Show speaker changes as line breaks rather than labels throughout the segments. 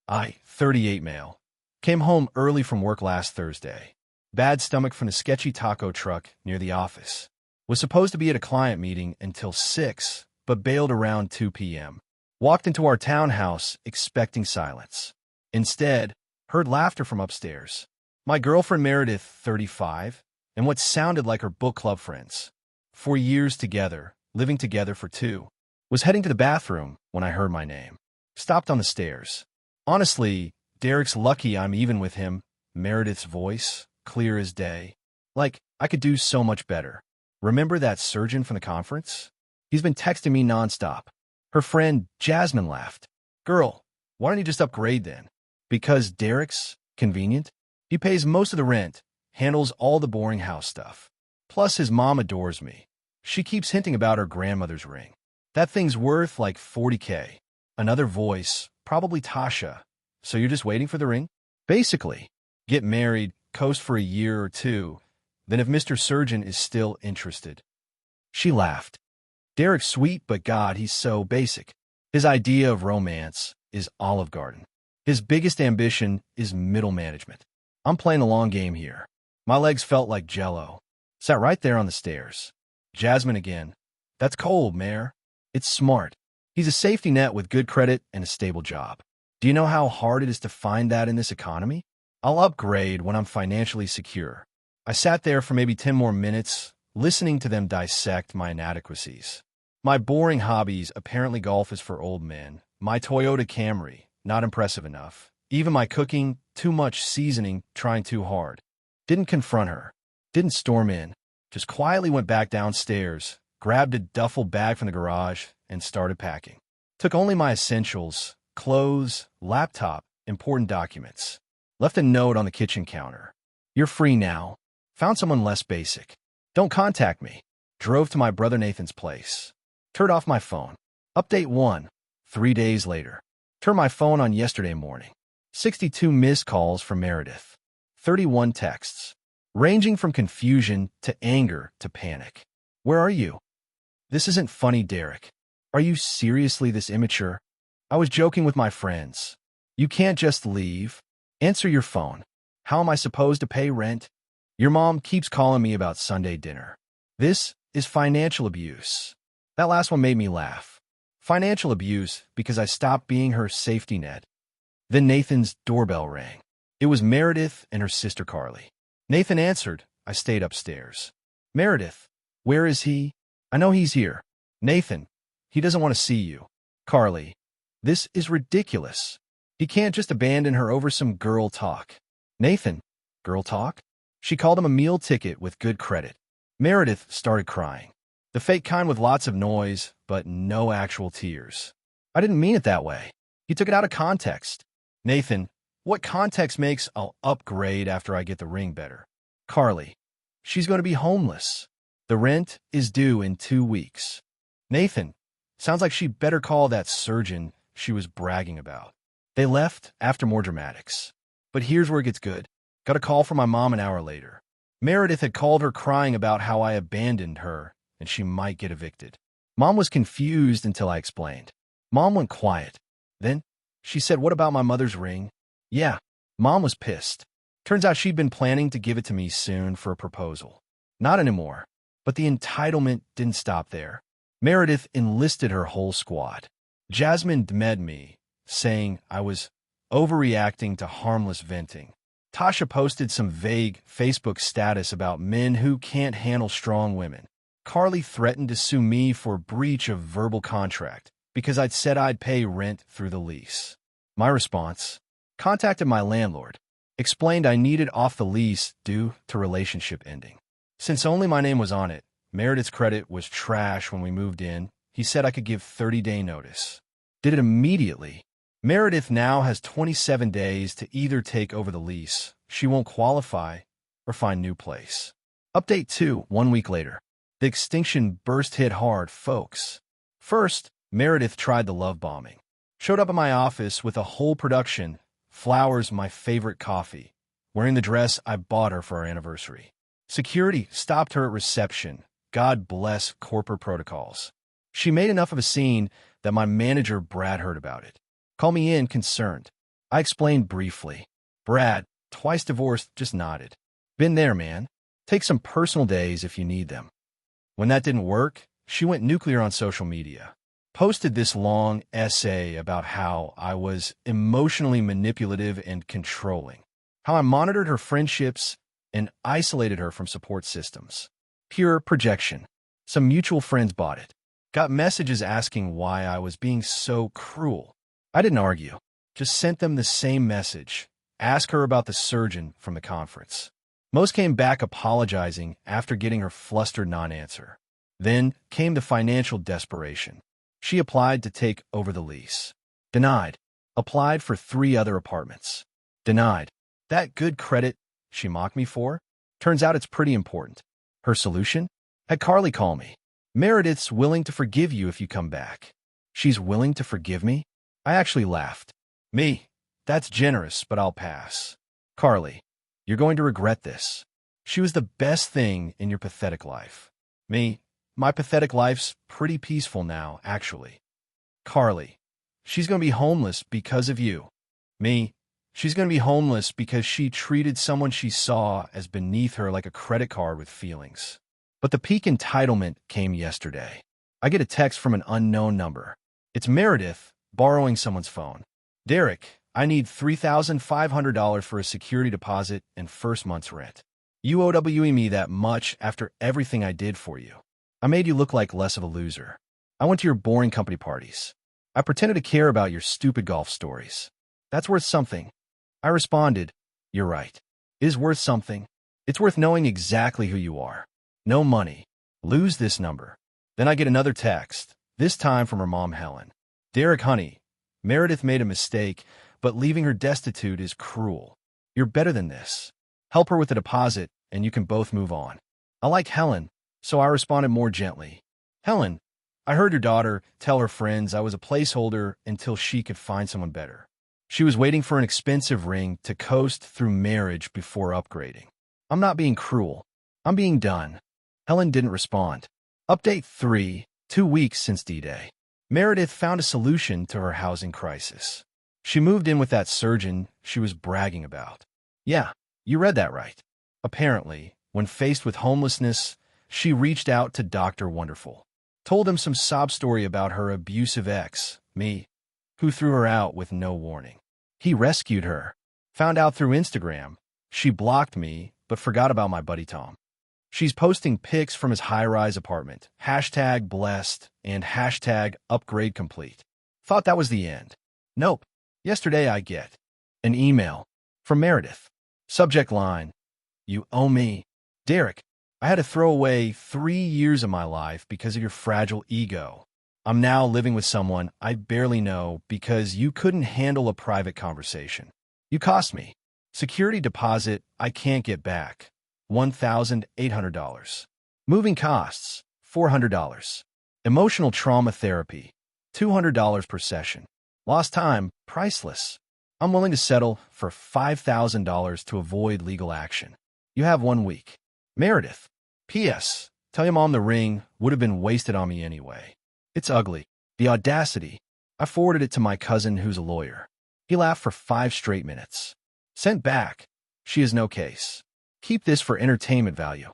I, 38 male. Came home early from work last Thursday. Bad stomach from the sketchy taco truck near the office. Was supposed to be at a client meeting until 6, but bailed around 2 p.m. Walked into our townhouse expecting silence. Instead, heard laughter from upstairs. My girlfriend Meredith, 35, and what sounded like her book club friends. 4 years together, living together for 2. Was heading to the bathroom when I heard my name. Stopped on the stairs. Honestly, Derek's lucky I'm even with him. Meredith's voice, clear as day. Like, I could do so much better. Remember that surgeon from the conference? He's been texting me nonstop. Her friend, Jasmine, laughed. Girl, why don't you just upgrade then? Because Derek's convenient. He pays most of the rent, handles all the boring house stuff. Plus, his mom adores me. She keeps hinting about her grandmother's ring. That thing's worth like $40K. Another voice, probably Tasha. So you're just waiting for the ring? Basically, get married, coast for a year or 2, then if Mr. Surgeon is still interested. She laughed. Derek's sweet, but God, he's so basic. His idea of romance is Olive Garden. His biggest ambition is middle management. I'm playing the long game here. My legs felt like Jell-O. Sat right there on the stairs. Jasmine again. That's cold, Mare. It's smart. He's a safety net with good credit and a stable job. Do you know how hard it is to find that in this economy? I'll upgrade when I'm financially secure. I sat there for maybe 10 more minutes, listening to them dissect my inadequacies. My boring hobbies, apparently golf is for old men. My Toyota Camry, not impressive enough. Even my cooking, too much seasoning, trying too hard. Didn't confront her. Didn't storm in. Just quietly went back downstairs, grabbed a duffel bag from the garage, and started packing. Took only my essentials, clothes, laptop, important documents. Left a note on the kitchen counter. You're free now. Found someone less basic. Don't contact me. Drove to my brother Nathan's place. Turned off my phone. Update 1. 3 days later. Turned my phone on yesterday morning. 62 missed calls from Meredith. 31 texts. Ranging from confusion to anger to panic. Where are you? This isn't funny, Derek. Are you seriously this immature? I was joking with my friends. You can't just leave. Answer your phone. How am I supposed to pay rent? Your mom keeps calling me about Sunday dinner. This is financial abuse. That last one made me laugh. Financial abuse because I stopped being her safety net. Then Nathan's doorbell rang. It was Meredith and her sister Qley. Nathan answered. I stayed upstairs. Meredith, where is he? I know he's here. Nathan, he doesn't want to see you. Qley, this is ridiculous. He can't just abandon her over some girl talk. Nathan, girl talk? She called him a meal ticket with good credit. Meredith started crying. The fake kind with lots of noise, but no actual tears. I didn't mean it that way. He took it out of context. Nathan, what context makes I'll upgrade after I get the ring better? Qley, she's going to be homeless. The rent is due in 2 weeks. Nathan, sounds like she better call that surgeon she was bragging about. They left after more dramatics. But here's where it gets good. Got a call from my mom an hour later. Meredith had called her crying about how I abandoned her and she might get evicted. Mom was confused until I explained. Mom went quiet. Then she said, what about my mother's ring? Yeah, Mom was pissed. Turns out she'd been planning to give it to me soon for a proposal. Not anymore. But the entitlement didn't stop there. Meredith enlisted her whole squad. Jasmine demed me, saying I was overreacting to harmless venting. Tasha posted some vague Facebook status about men who can't handle strong women. Qley threatened to sue me for breach of verbal contract because I'd said I'd pay rent through the lease. My response? Contacted my landlord. Explained I needed off the lease due to relationship ending. Since only my name was on it, Meredith's credit was trash when we moved in. He said I could give 30-day notice. Did it immediately. Meredith now has 27 days to either take over the lease, she won't qualify, or find new place. Update 2, 1 week later. The extinction burst hit hard, folks. First, Meredith tried the love bombing. Showed up at my office with a whole production, flowers, my favorite coffee, wearing the dress I bought her for our anniversary. Security stopped her at reception. God bless corporate protocols. She made enough of a scene that my manager Brad heard about it. Called me in concerned. I explained briefly. Brad, twice divorced, just nodded. Been there, man. Take some personal days if you need them. When that didn't work, she went nuclear on social media. Posted this long essay about how I was emotionally manipulative and controlling, how I monitored her friendships and isolated her from support systems. Pure projection. Some mutual friends bought it. Got messages asking why I was being so cruel. I didn't argue, just sent them the same message. Ask her about the surgeon from the conference. Most came back apologizing after getting her flustered non-answer. Then came the financial desperation. She applied to take over the lease. Denied. Applied for 3 other apartments. Denied. That good credit she mocked me for? Turns out it's pretty important. Her solution? Had Qley call me. Meredith's willing to forgive you if you come back. She's willing to forgive me? I actually laughed. Me? That's generous, but I'll pass. Qley, you're going to regret this. She was the best thing in your pathetic life. Me? My pathetic life's pretty peaceful now, actually. Qley, she's going to be homeless because of you. Me? She's going to be homeless because she treated someone she saw as beneath her like a credit card with feelings. But the peak entitlement came yesterday. I get a text from an unknown number. It's Meredith borrowing someone's phone. Derek, I need $3,500 for a security deposit and first month's rent. You owe me that much after everything I did for you. I made you look like less of a loser. I went to your boring company parties. I pretended to care about your stupid golf stories. That's worth something. I responded, you're right. It is worth something. It's worth knowing exactly who you are. No money. Lose this number. Then I get another text, this time from her mom, Helen. Derek, honey, Meredith made a mistake, but leaving her destitute is cruel. You're better than this. Help her with the deposit, and you can both move on. I like Helen, so I responded more gently. Helen, I heard your daughter tell her friends I was a placeholder until she could find someone better. She was waiting for an expensive ring to coast through marriage before upgrading. I'm not being cruel. I'm being done. Helen didn't respond. Update 3, 2 weeks since D-Day. Meredith found a solution to her housing crisis. She moved in with that surgeon she was bragging about. Yeah, you read that right. Apparently, when faced with homelessness, she reached out to Dr. Wonderful. Told him some sob story about her abusive ex, me, who threw her out with no warning. He rescued her. Found out through Instagram. She blocked me, but forgot about my buddy Tom. She's posting pics from his high-rise apartment, #blessed and #upgrade complete. Thought that was the end. Nope. Yesterday I get an email from Meredith. Subject line, you owe me. Derek, I had to throw away 3 years of my life because of your fragile ego. I'm now living with someone I barely know because you couldn't handle a private conversation. You cost me. Security deposit I can't get back. $1,800. Moving costs, $400. Emotional trauma therapy, $200 per session. Lost time, priceless. I'm willing to settle for $5,000 to avoid legal action. You have 1 week. Meredith. P.S. Tell your mom the ring would have been wasted on me anyway. It's ugly. The audacity. I forwarded it to my cousin who's a lawyer. He laughed for 5 straight minutes. Sent back. She is no case. Keep this for entertainment value.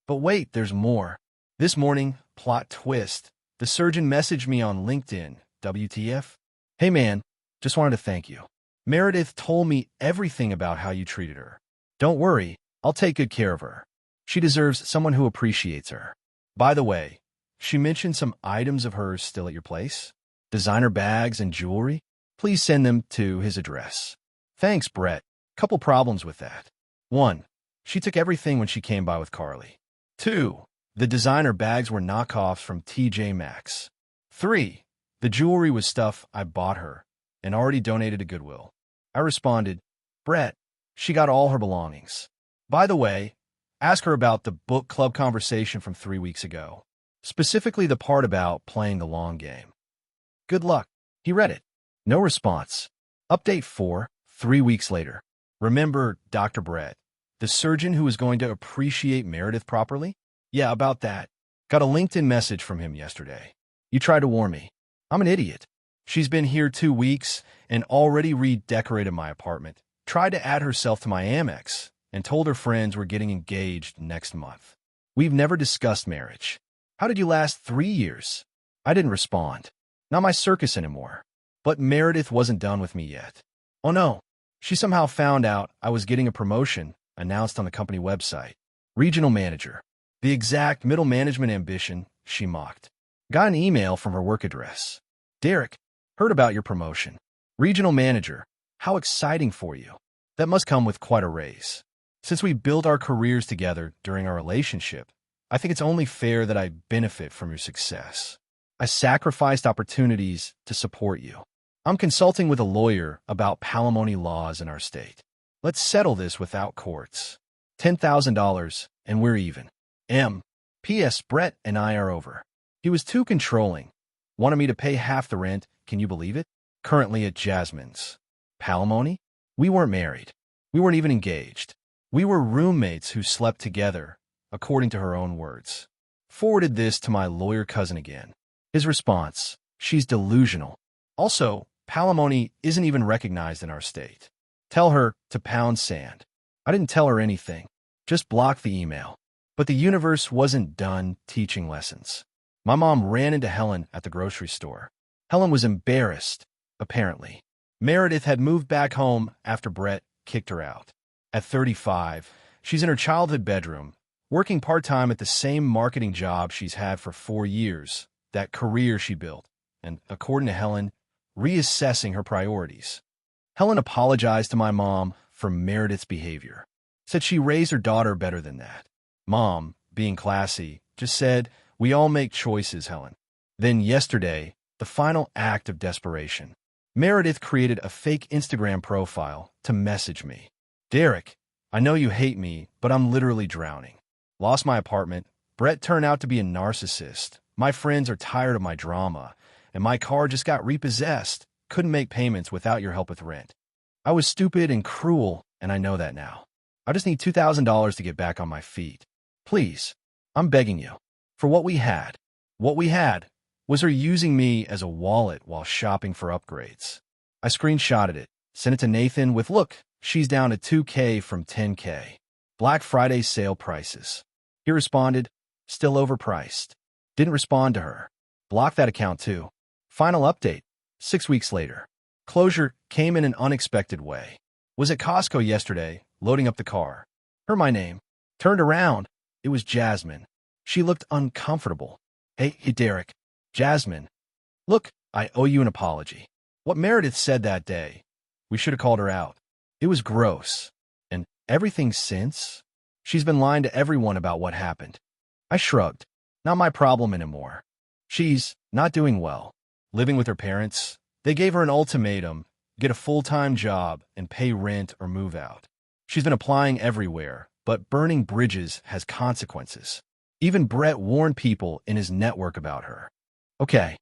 But wait, there's more. This morning, plot twist, the surgeon messaged me on LinkedIn. WTF? Hey man, just wanted to thank you. Meredith told me everything about how you treated her. Don't worry, I'll take good care of her. She deserves someone who appreciates her. By the way, she mentioned some items of hers still at your place. Designer bags and jewelry. Please send them to his address. Thanks, Brett. Couple problems with that. 1. She took everything when she came by with Qley. 2. The designer bags were knockoffs from TJ Maxx. 3. The jewelry was stuff I bought her and already donated to Goodwill. I responded, Brett, she got all her belongings. By the way, ask her about the book club conversation from 3 weeks ago. Specifically the part about playing the long game. Good luck. He read it. No response. Update 4, 3 weeks later. Remember Dr. Brett, the surgeon who was going to appreciate Meredith properly? Yeah, about that. Got a LinkedIn message from him yesterday. You tried to warn me. I'm an idiot. She's been here 2 weeks and already redecorated my apartment, tried to add herself to my Amex, and told her friends we're getting engaged next month. We've never discussed marriage. How did you last 3 years? I didn't respond. Not my circus anymore. But Meredith wasn't done with me yet. Oh no. She somehow found out I was getting a promotion announced on the company website. Regional manager. The exact middle management ambition she mocked. Got an email from her work address. Derek, heard about your promotion. Regional manager. How exciting for you. That must come with quite a raise. Since we built our careers together during our relationship, I think it's only fair that I benefit from your success. I sacrificed opportunities to support you. I'm consulting with a lawyer about palimony laws in our state. Let's settle this without courts. $10,000 and we're even. P.S. Brett and I are over. He was too controlling. Wanted me to pay half the rent, can you believe it? Currently at Jasmine's. Palimony? We weren't married. We weren't even engaged. We were roommates who slept together, according to her own words. Forwarded this to my lawyer cousin again. His response, she's delusional. Also, palimony isn't even recognized in our state. Tell her to pound sand. I didn't tell her anything, just blocked the email. But the universe wasn't done teaching lessons. My mom ran into Helen at the grocery store. Helen was embarrassed, apparently. Meredith had moved back home after Brett kicked her out. At 35, she's in her childhood bedroom, working part-time at the same marketing job she's had for 4 years, that career she built, and, according to Helen, reassessing her priorities. Helen apologized to my mom for Meredith's behavior, said she raised her daughter better than that. Mom, being classy, just said, we all make choices, Helen. Then yesterday, the final act of desperation. Meredith created a fake Instagram profile to message me. Derek, I know you hate me, but I'm literally drowning. Lost my apartment. Brett turned out to be a narcissist. My friends are tired of my drama, and my car just got repossessed. Couldn't make payments without your help with rent. I was stupid and cruel, and I know that now. I just need $2,000 to get back on my feet. Please, I'm begging you. For what we had. What we had was her using me as a wallet while shopping for upgrades. I screenshotted it, sent it to Nathan with, look, she's down to $2K from $10K. Black Friday sale prices. He responded, still overpriced. Didn't respond to her. Blocked that account too. Final update, 6 weeks later. Closure came in an unexpected way. Was at Costco yesterday, loading up the car. Heard my name. Turned around. It was Jasmine. She looked uncomfortable. Hey, Derek. Jasmine. Look, I owe you an apology. What Meredith said that day, we should have called her out. It was gross. And everything since? She's been lying to everyone about what happened. I shrugged. Not my problem anymore. She's not doing well. Living with her parents. They gave her an ultimatum, get a full-time job and pay rent or move out. She's been applying everywhere, but burning bridges has consequences. Even Brett warned people in his network about her. Okay,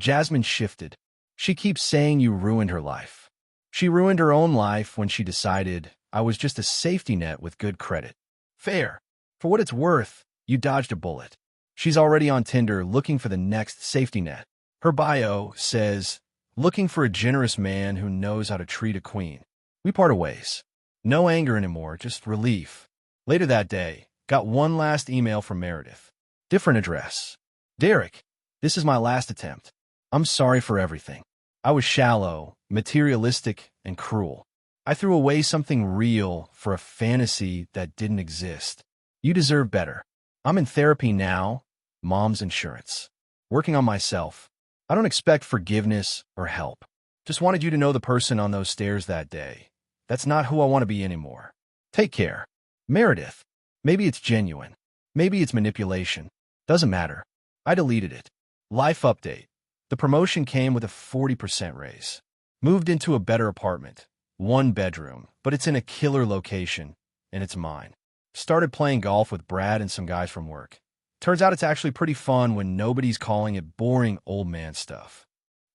Jasmine shifted. She keeps saying you ruined her life. She ruined her own life when she decided I was just a safety net with good credit. Fair. For what it's worth, you dodged a bullet. She's already on Tinder looking for the next safety net. Her bio says, looking for a generous man who knows how to treat a queen. We parted ways. No anger anymore, just relief. Later that day, got one last email from Meredith. Different address. Derek, this is my last attempt. I'm sorry for everything. I was shallow, materialistic, and cruel. I threw away something real for a fantasy that didn't exist. You deserve better. I'm in therapy now, mom's insurance. Working on myself. I don't expect forgiveness or help. Just wanted you to know the person on those stairs that day. That's not who I want to be anymore. Take care. Meredith. Maybe it's genuine. Maybe it's manipulation. Doesn't matter. I deleted it. Life update. The promotion came with a 40% raise. Moved into a better apartment. 1 bedroom, but it's in a killer location, and it's mine. Started playing golf with Brad and some guys from work. Turns out it's actually pretty fun when nobody's calling it boring old man stuff.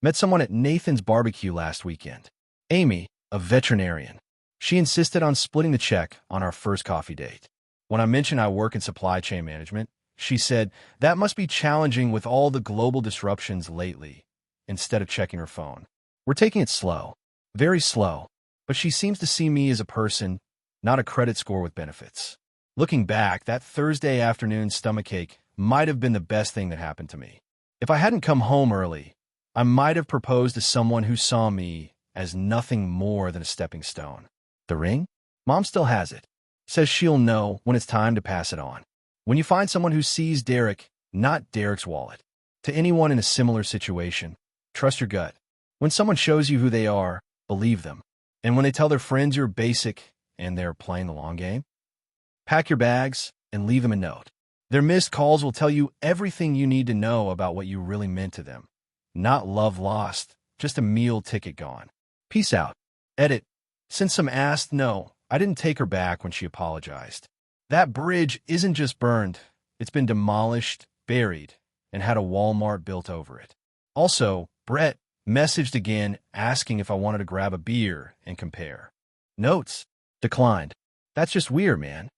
Met someone at Nathan's barbecue last weekend. Amy, a veterinarian. She insisted on splitting the check on our first coffee date. When I mentioned I work in supply chain management, she said, that must be challenging with all the global disruptions lately. instead of checking her phone. We're taking it slow, very slow, but she seems to see me as a person, not a credit score with benefits. Looking back, that Thursday afternoon stomachache might have been the best thing that happened to me. If I hadn't come home early, I might have proposed to someone who saw me as nothing more than a stepping stone. The ring? Mom still has it. Says she'll know when it's time to pass it on. When you find someone who sees Derek, not Derek's wallet. To anyone in a similar situation, trust your gut. When someone shows you who they are, believe them. And when they tell their friends you're basic and they're playing the long game, pack your bags and leave them a note. Their missed calls will tell you everything you need to know about what you really meant to them. Not love lost, just a meal ticket gone. Peace out. Edit. Since some asked, no, I didn't take her back when she apologized. That bridge isn't just burned, it's been demolished, buried, and had a Walmart built over it. Also, Brett messaged again asking if I wanted to grab a beer and compare. Notes. Declined. That's just weird, man.